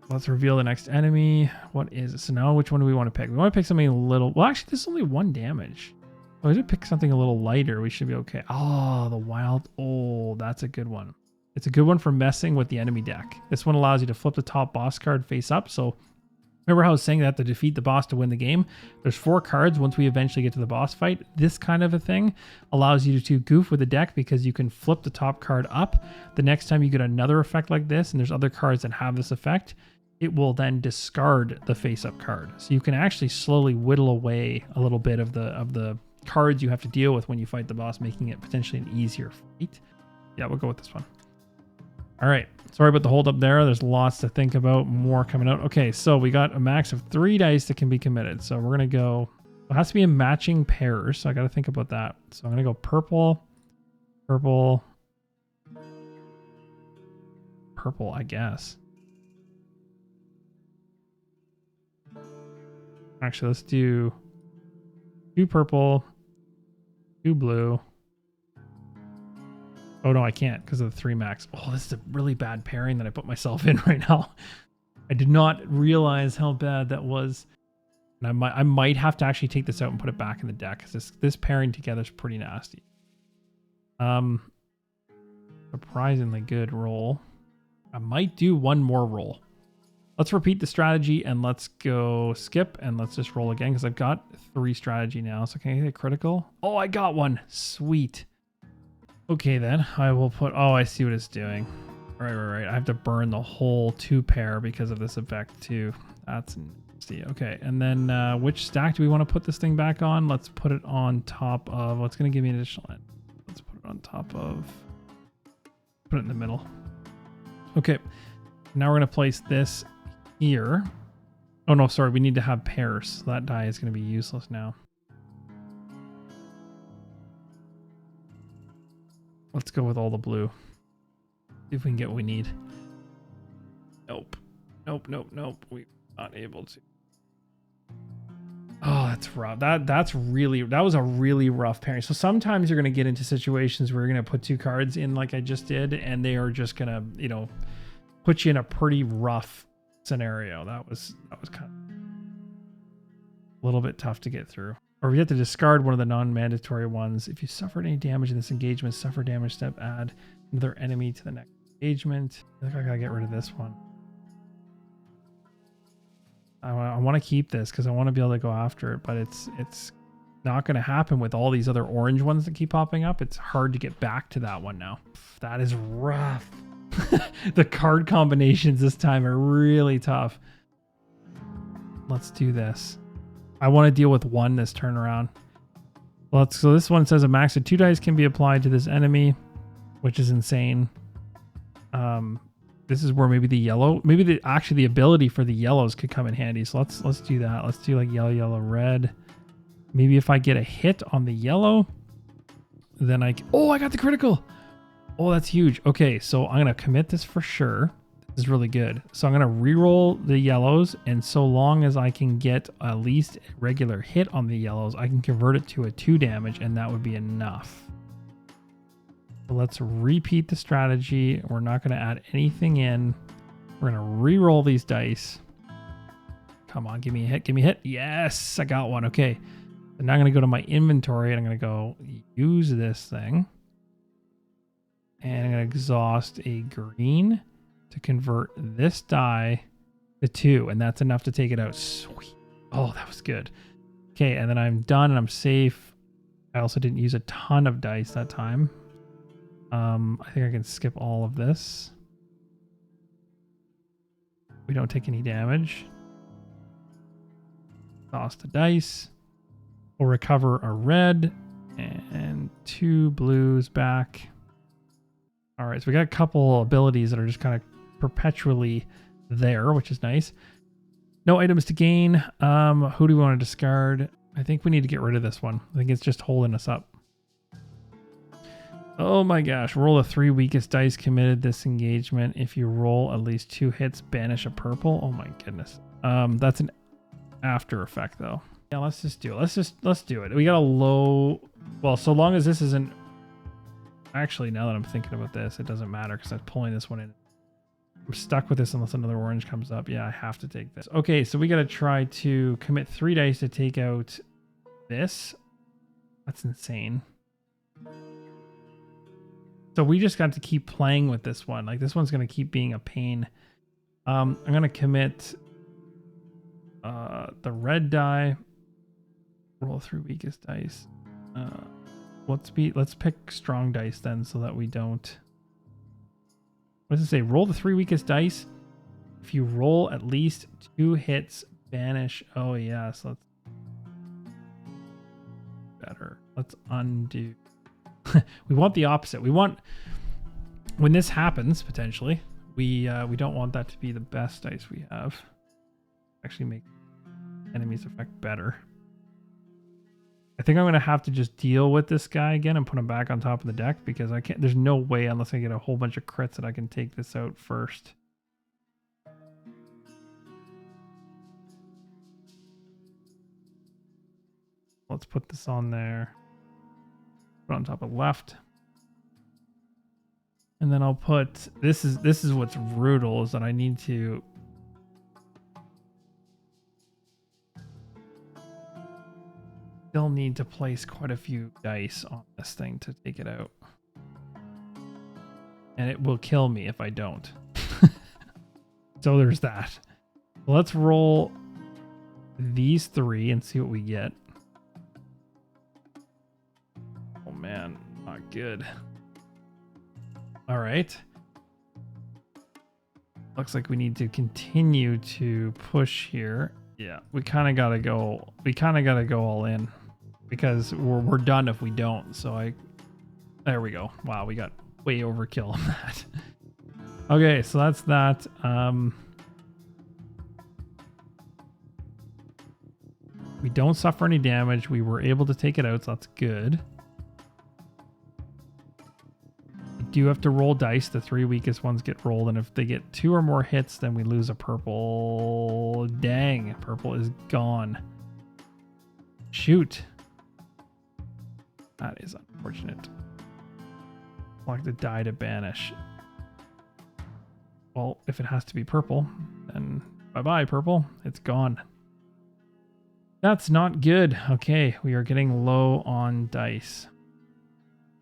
Let's reveal the next enemy. What is it? So now which one do we want to pick? We want to pick something a little... Well, actually, this is only 1 damage. Oh, we should pick something a little lighter. We should be okay. Oh, the wild... Oh, that's a good one. It's a good one for messing with the enemy deck. This one allows you to flip the top boss card face up. So remember how I was saying that to defeat the boss to win the game? There's 4 cards once we eventually get to the boss fight. This kind of a thing allows you to goof with the deck because you can flip the top card up. The next time you get another effect like this, and there's other cards that have this effect, it will then discard the face-up card. So you can actually slowly whittle away a little bit of the cards you have to deal with when you fight the boss, making it potentially an easier fight. Yeah, we'll go with this one. All right. Sorry about the hold up there. There's lots to think about. More coming out. Okay, so we got a max of 3 dice that can be committed. So we're going to go... It has to be in matching pairs, so I got to think about that. So I'm going to go purple, purple, purple, I guess. Actually, let's do 2 purple, 2 blue. Oh, no, I can't because of the 3 max. Oh, this is a really bad pairing that I put myself in right now. I did not realize how bad that was. And I might have to actually take this out and put it back in the deck because this pairing together is pretty nasty. Surprisingly good roll. I might do 1 more roll. Let's repeat the strategy and let's go skip and let's just roll again because I've got 3 strategy now. So can I get a critical? Oh, I got 1. Sweet. Okay, then I will put... Oh, I see what it's doing. Right. I have to burn the whole 2 pair because of this effect too. That's nasty. Okay, and then which stack do we want to put this thing back on? Let's put it on top of... What's going to give me an additional... Let's put it on top of... Put it in the middle. Okay, now we're going to place this here. Oh no, sorry, we need to have pairs. So that die is going to be useless now. Let's go with all the blue. See if we can get what we need. Nope. We're not able to. Oh, that's rough. That was a really rough pairing. So sometimes you're going to get into situations where you're going to put 2 cards in like I just did, and they are just going to, put you in a pretty rough scenario. That was kind of a little bit tough to get through. Or we have to discard one of the non-mandatory ones. If you suffered any damage in this engagement, suffer damage step, add another enemy to the next engagement. I think I gotta get rid of this one. I want to keep this because I want to be able to go after it, but it's not going to happen with all these other orange ones that keep popping up. It's hard to get back to that one now. That is rough. The card combinations this time are really tough. Let's do this. I want to deal with 1 this turn around. So this one says a max of 2 dice can be applied to this enemy, which is insane. This is where maybe the yellow, actually the ability for the yellows could come in handy. So let's do that. Let's do like yellow, red. Maybe if I get a hit on the yellow, then I got the critical. Oh, that's huge. Okay, so I'm gonna commit this for sure. This is really good. So I'm gonna re-roll the yellows, and so long as I can get at least a regular hit on the yellows, I can convert it to a 2 damage, and that would be enough. So let's repeat the strategy. We're not gonna add anything in. We're gonna re-roll these dice. Come on, give me a hit. Yes, I got one. Okay. So now I'm gonna go to my inventory, and I'm gonna go use this thing. And I'm gonna exhaust a green to convert this die to 2, and that's enough to take it out. Sweet. Oh, that was good. Okay, and then I'm done and I'm safe. I also didn't use a ton of dice that time. I think I can skip all of this. We don't take any damage. Toss the dice. We'll recover a red and 2 blues back. All right, so we got a couple abilities that are just kind of perpetually there, which is nice. No items to gain. Who do we want to discard? I think we need to get rid of this one. I think it's just holding us up. Oh my gosh, roll the 3 weakest dice committed this engagement. If you roll at least 2 hits, banish a purple. Oh my goodness. That's an after effect though. Yeah, let's just do it. Let's do it. We got a low. Well, so long as this isn't. Actually, now that I'm thinking about this, it doesn't matter because I'm pulling this one in. I'm stuck with this unless another orange comes up. Yeah, I have to take this. Okay, so we got to try to commit 3 dice to take out this. That's insane. So we just got to keep playing with this one. Like, this one's going to keep being a pain. I'm going to commit the red die. Roll 3 weakest dice. Let's pick strong dice then so that we don't... What does it say? Roll the 3 weakest dice. If you roll at least 2 hits, banish. Oh, yeah. So let's... Better. Let's undo. We want the opposite. We want... When this happens, potentially, we don't want that to be the best dice we have. Actually make enemies effect better. I think I'm going to have to just deal with this guy again and put him back on top of the deck because I can't. There's no way unless I get a whole bunch of crits that I can take this out first. Let's put this on there. Put it on top of left. And then I'll put this is what's brutal is that I need to still need to place quite a few dice on this thing to take it out. And it will kill me if I don't. So there's that. Let's roll these 3 and see what we get. Oh man, not good. All right. Looks like we need to continue to push here. Yeah, we kind of got to go. We kind of got to go all in because we're done if we don't. So there we go. Wow, we got way overkill on that. Okay, so that's that. We don't suffer any damage. We were able to take it out, so that's good. We do have to roll dice. The 3 weakest ones get rolled, and if they get 2 or more hits, then we lose a purple. Dang, purple is gone. Shoot. That is unfortunate. Like the die to banish. Well, if it has to be purple, then bye-bye, purple. It's gone. That's not good. Okay, we are getting low on dice.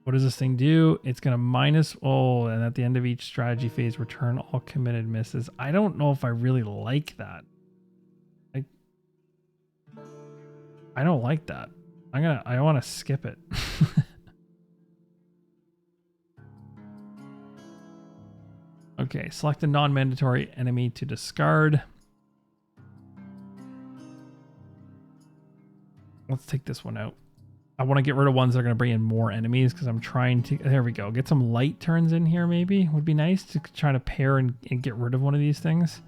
What does this thing do? It's going to minus... Oh, and at the end of each strategy phase, return all committed misses. I don't know if I really like that. I don't like that. I want to skip it. Okay, select a non-mandatory enemy to discard. Let's take this one out. I want to get rid of ones that are going to bring in more enemies because I'm trying to... There we go. Get some light turns in here maybe. Would be nice to try to pair and get rid of one of these things.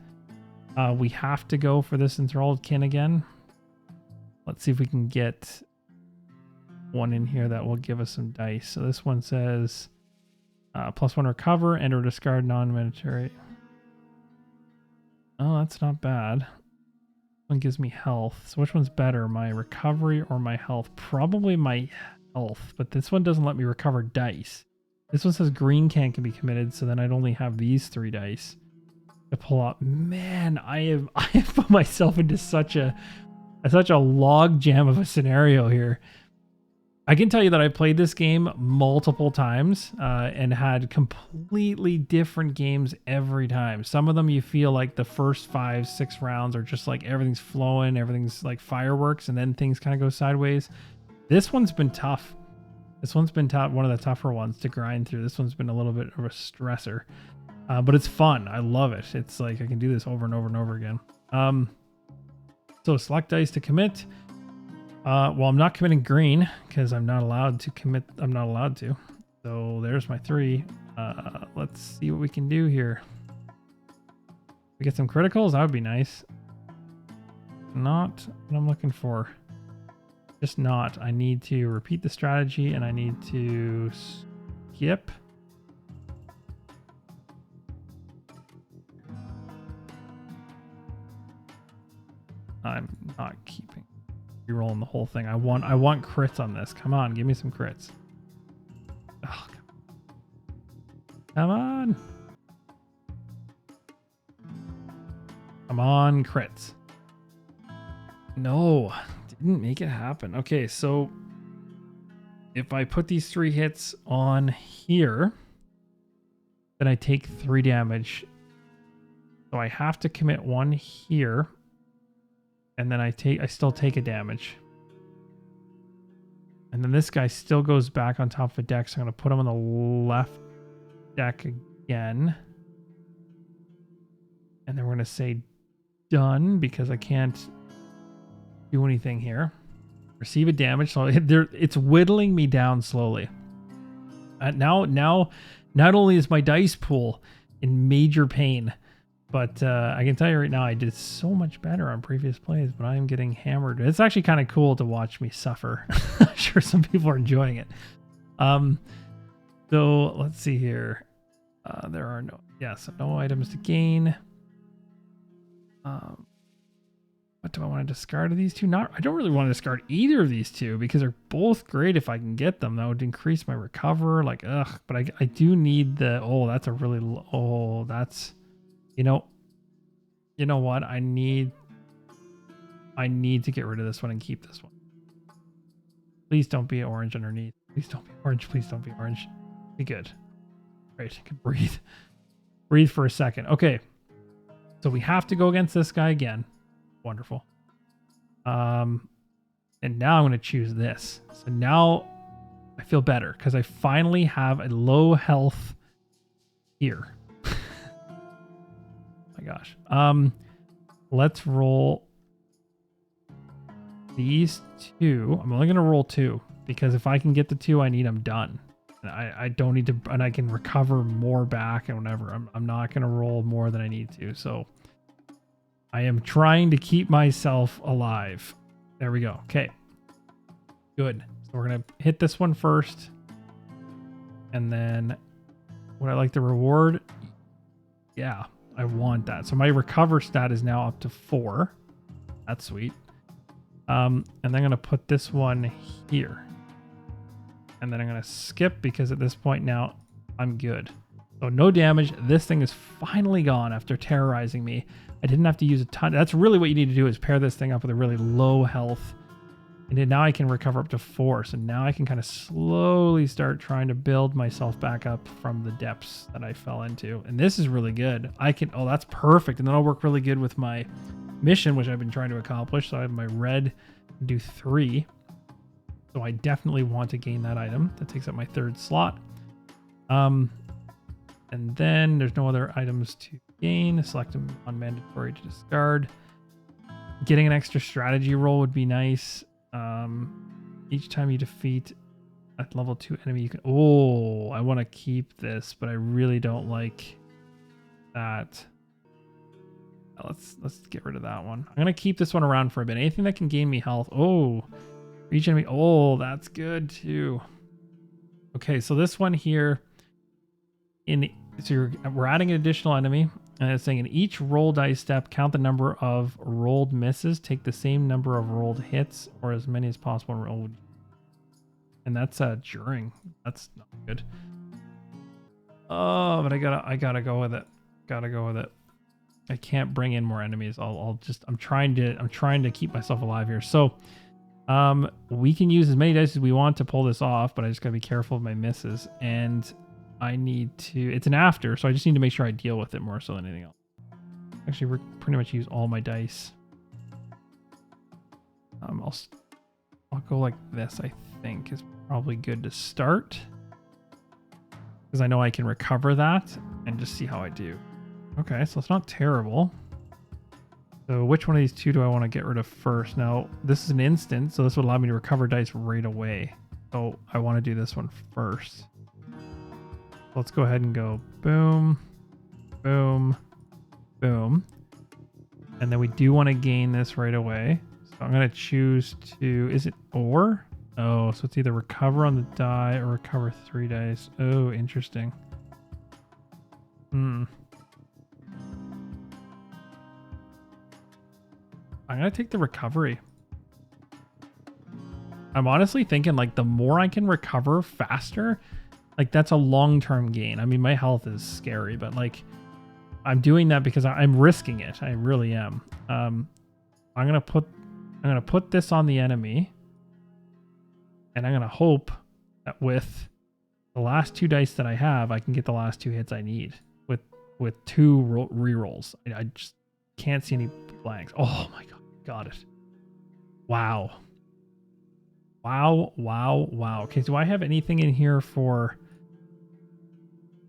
We have to go for this enthralled kin again. Let's see if we can get one in here that will give us some dice. So this one says +1 recover and or discard non-mandatory. Oh, that's not bad. One gives me health. So which one's better, my recovery or my health? Probably my health, but this one doesn't let me recover dice. This one says green can be committed, so then I'd only have these 3 dice to pull up. Man, I have put myself into such a log jam of a scenario here. I can tell you that I played this game multiple times and had completely different games every time. Some of them you feel like the first 5-6 rounds are just like everything's flowing, everything's like fireworks, and then things kind of go sideways. This one's been tough. This one's been one of the tougher ones to grind through. This one's been a little bit of a stressor, but it's fun. I love it. It's like I can do this over and over and over again. So select dice to commit. Well, I'm not committing green because I'm not allowed to commit. I'm not allowed to. So there's my 3. Let's see what we can do here. We get some criticals. That would be nice. Not what I'm looking for. Just not. I need to repeat the strategy and I need to skip. I'm not keeping. Re-rolling the whole thing. I want crits on this. Come on, give me some crits. Oh, come on. Come on, crits. No, didn't make it happen. Okay, so if I put these 3 hits on here, then I take 3 damage. So I have to commit 1 here, and then I still take a damage. And then this guy still goes back on top of the deck, so I'm going to put him on the left deck again. And then we're going to say done, because I can't do anything here. Receive a damage, so it's whittling me down slowly. Now, not only is my dice pool in major pain, but I can tell you right now, I did so much better on previous plays, but I am getting hammered. It's actually kind of cool to watch me suffer. I'm sure some people are enjoying it. So let's see here. There are no items to gain. What do I want to discard of these two? I don't really want to discard either of these two because they're both great if I can get them. That would increase my recover. Like, ugh. But I do need the... Oh, that's a really... Oh, that's... You know what? I need to get rid of this one and keep this one. Please don't be orange underneath. Please don't be orange. Please don't be orange. Be good. Great. I can breathe. Breathe for a second. Okay. So we have to go against this guy again. Wonderful. And now I'm going to choose this. So now I feel better because I finally have a low health here. My gosh. Let's roll these 2. I'm only going to roll 2 because if I can get the 2 I need, I'm done. And I don't need to, and I can recover more back and whatever. I'm not going to roll more than I need to. So I am trying to keep myself alive. There we go. Okay. Good. So we're going to hit this one first. And then would I like the reward? Yeah, I want that. So my recover stat is now up to 4. That's sweet. And then I'm going to put this one here. And then I'm going to skip because at this point now I'm good. So no damage. This thing is finally gone after terrorizing me. I didn't have to use a ton. That's really what you need to do is pair this thing up with a really low health. And then now I can recover up to 4. So now I can kind of slowly start trying to build myself back up from the depths that I fell into. And this is really good. Oh, that's perfect. And then I'll work really good with my mission, which I've been trying to accomplish. So I have my red do 3. So I definitely want to gain that item. That takes up my 3rd slot. And then there's no other items to gain. Select them on mandatory to discard. Getting an extra strategy roll would be nice. Each time you defeat a level 2 enemy, you can... Oh, I want to keep this, but I really don't like that. Let's get rid of that one. I'm going to keep this one around for a bit. Anything that can gain me health. Oh, each enemy. Oh, that's good too. Okay, so this one here... we're adding an additional enemy, and it's saying in each roll dice step, count the number of rolled misses, take the same number of rolled hits, or as many as possible rolled. And that's during. That's not good. Oh, but I gotta go with it. Gotta go with it. I can't bring in more enemies. I'm trying to keep myself alive here. So, we can use as many dice as we want to pull this off, but I just gotta be careful of my misses. And I need to... It's an after, so I just need to make sure I deal with it more so than anything else. Actually, we're pretty much use all my dice. I'll go like this, I think, is probably good to start. Because I know I can recover that and just see how I do. Okay, so it's not terrible. So which one of these 2 do I want to get rid of first? Now, this is an instant, so this would allow me to recover dice right away. So I want to do this one first. Let's go ahead and go boom, boom, boom. And then we do want to gain this right away. So I'm going to choose to... Is it or? Oh, so it's either recover on the die or recover 3 dice. Oh, interesting. I'm going to take the recovery. I'm honestly thinking like the more I can recover faster, like that's a long-term gain. I mean, my health is scary, but like I'm doing that because I'm risking it. I really am. I'm gonna put this on the enemy, and I'm gonna hope that with the last 2 dice that I have, I can get the last 2 hits I need with 2 rerolls. I just can't see any blanks. Oh my god, got it. Wow. Wow. Okay, do I have anything in here for...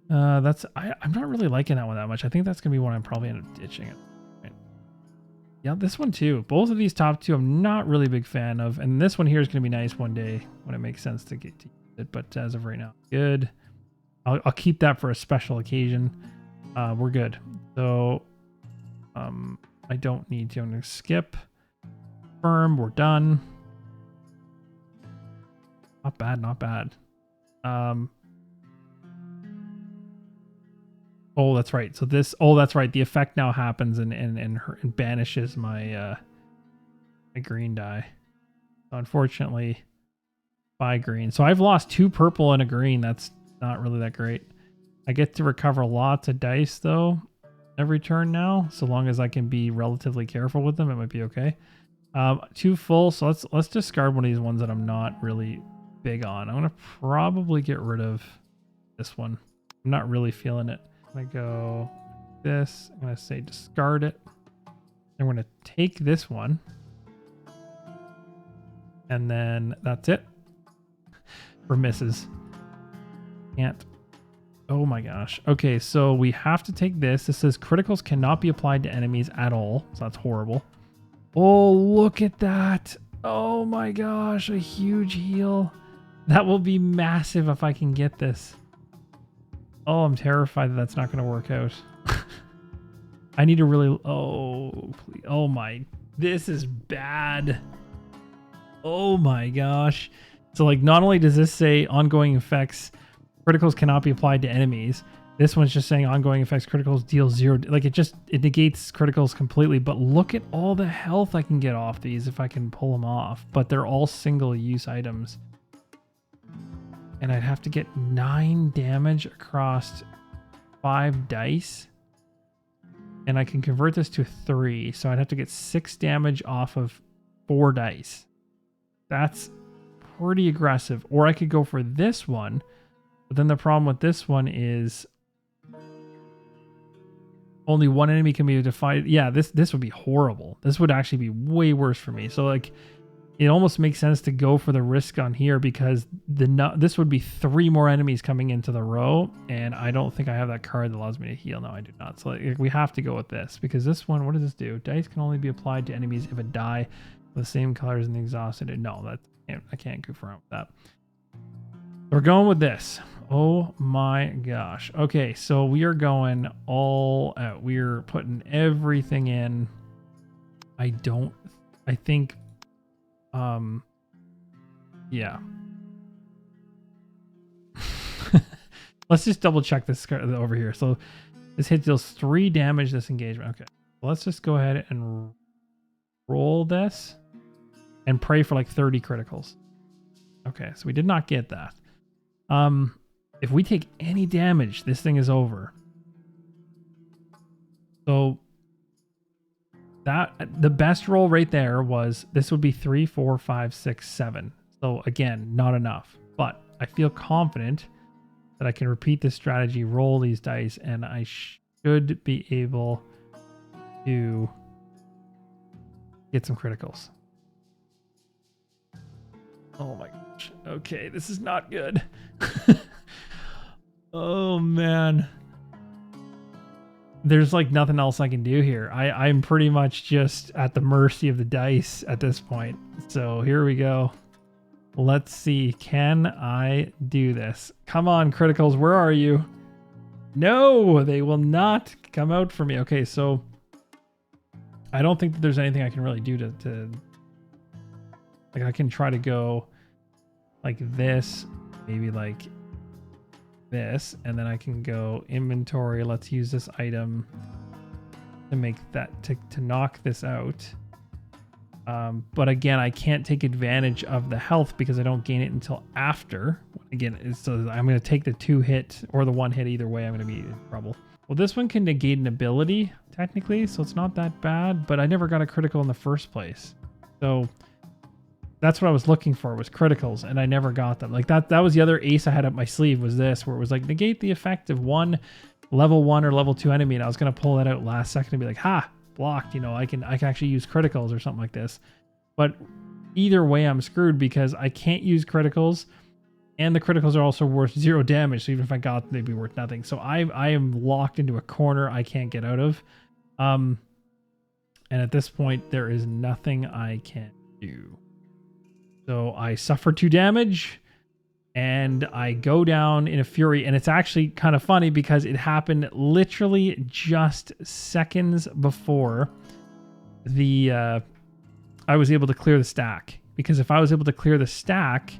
I'm not really liking that one that much. I think that's going to be one I'm probably end up ditching it. Right. Yeah, this one too. Both of these top 2 I'm not really a big fan of. And this one here is going to be nice one day when it makes sense to get to use it. But as of right now, good. I'll keep that for a special occasion. We're good. So I don't need to. I'm going to skip. Firm, we're done. Not bad, not bad. Oh, that's right. So this, that's right. The effect now happens and banishes my my green die. So unfortunately, by green. So I've lost 2 purple and a green. That's not really that great. I get to recover lots of dice though every turn now. So long as I can be relatively careful with them, it might be okay. 2 full. So let's discard one of these ones that I'm not really big on. I'm gonna probably get rid of this one. I'm not really feeling it. I'm gonna go this. I'm gonna say discard it. And we're gonna take this one. And then that's it. For misses. Can't. Oh my gosh. Okay, so we have to take this. This says criticals cannot be applied to enemies at all. So that's horrible. Oh, look at that. Oh my gosh, a huge heal. That will be massive if I can get this. Oh, I'm terrified that that's not going to work out. I need to really... Oh, please. Oh my... This is bad. Oh my gosh. So like, not only does this say ongoing effects, criticals cannot be applied to enemies. This one's just saying ongoing effects, criticals deal 0. Like it negates criticals completely. But look at all the health I can get off these if I can pull them off. But they're all single use items. And I'd have to get 9 damage across 5 dice. And I can convert this to 3. So I'd have to get 6 damage off of 4 dice. That's pretty aggressive. Or I could go for this one. But then the problem with this one is only one enemy can be defined. Yeah, this would be horrible. This would actually be way worse for me. So like, it almost makes sense to go for the risk on here because this would be 3 more enemies coming into the row, and I don't think I have that card that allows me to heal. No, I do not. So like, we have to go with this because this one, what does this do? Dice can only be applied to enemies if a die with the same colors and the exhausted. No, I can't goof around with that. We're going with this. Oh my gosh. Okay, so we are going all out. We're putting everything in. I think yeah. Let's just double check this over here. So this hit deals 3 damage this engagement. Okay. So let's just go ahead and roll this and pray for like 30 criticals. Okay, so we did not get that. If we take any damage, this thing is over. So that the best roll right there was this would be 3, 4, 5, 6, 7. So again, not enough. But I feel confident that I can repeat this strategy, roll these dice, and I should be able to get some criticals. Oh my gosh. Okay, this is not good. Oh man. There's like nothing else I can do here. I'm pretty much just at the mercy of the dice at this point. So here we go. Let's see. Can I do this? Come on, criticals. Where are you? No, they will not come out for me. Okay, so I don't think that there's anything I can really do to like I can try to go like this, maybe like this, and then I can go inventory. Let's use this item to make that to knock this out. But again, I can't take advantage of the health because I don't gain it until after. Again, so I'm going to take the 2 hit or the 1 hit. Either way, I'm going to be in trouble. Well, this one can negate an ability, technically, so it's not that bad. But I never got a critical in the first place. So that's what I was looking for, was criticals, and I never got them. Like that was the other ace I had up my sleeve, was this, where it was like negate the effect of one level 1 or level 2 enemy, and I was going to pull that out last second and be like, ha! Blocked, you know, I can actually use criticals or something like this. But either way, I'm screwed because I can't use criticals, and the criticals are also worth 0 damage. So even if I got them, they'd be worth nothing. So I am locked into a corner I can't get out of. And at this point, there is nothing I can do. So I suffer 2 damage. And I go down in a fury, and it's actually kind of funny because it happened literally just seconds before I was able to clear the stack. Because if I was able to clear the stack,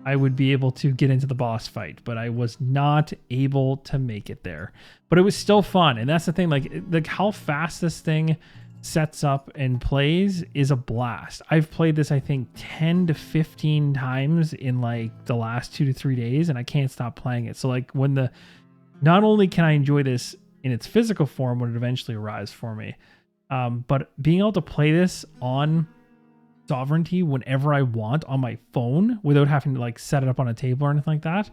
I would be able to get into the boss fight, but I was not able to make it there. But it was still fun, and that's the thing. Like how fast this thing sets up and plays is a blast. I've played this, I think, 10 to 15 times in like the last 2 to 3 days, and I can't stop playing it. So like not only can I enjoy this in its physical form when it eventually arrives for me, but being able to play this on Sovereignty whenever I want on my phone without having to like set it up on a table or anything like that.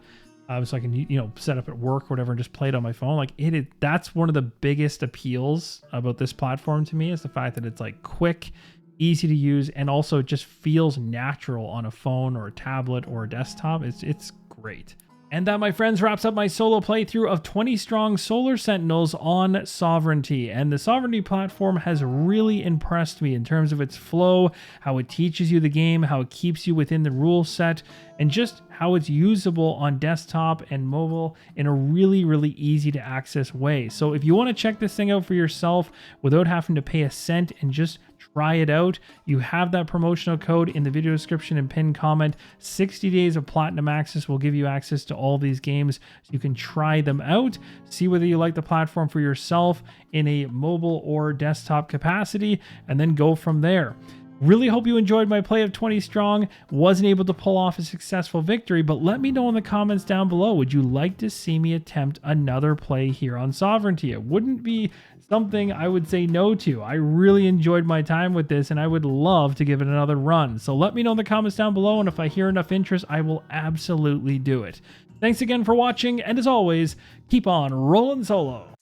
So I can, you know, set up at work or whatever and just play it on my phone. Like that's one of the biggest appeals about this platform to me, is the fact that it's like quick, easy to use, and also just feels natural on a phone or a tablet or a desktop. It's great. And that, my friends, wraps up my solo playthrough of 20 strong Solar Sentinels on Sovereignty. And the Sovereignty platform has really impressed me in terms of its flow, how it teaches you the game, how it keeps you within the rule set, and just how it's usable on desktop and mobile in a really, really easy to access way. So if you want to check this thing out for yourself without having to pay a cent and just try it out, you have that promotional code in the video description and pinned comment. 60 days of platinum access will give you access to all these games, so you can try them out, see whether you like the platform for yourself in a mobile or desktop capacity, and then go from there. Really hope you enjoyed my play of 20 Strong. Wasn't able to pull off a successful victory, but let me know in the comments down below. Would you like to see me attempt another play here on Sovereignty? It wouldn't be something I would say no to. I really enjoyed my time with this, and I would love to give it another run. So let me know in the comments down below, and if I hear enough interest, I will absolutely do it. Thanks again for watching, and as always, keep on rolling solo.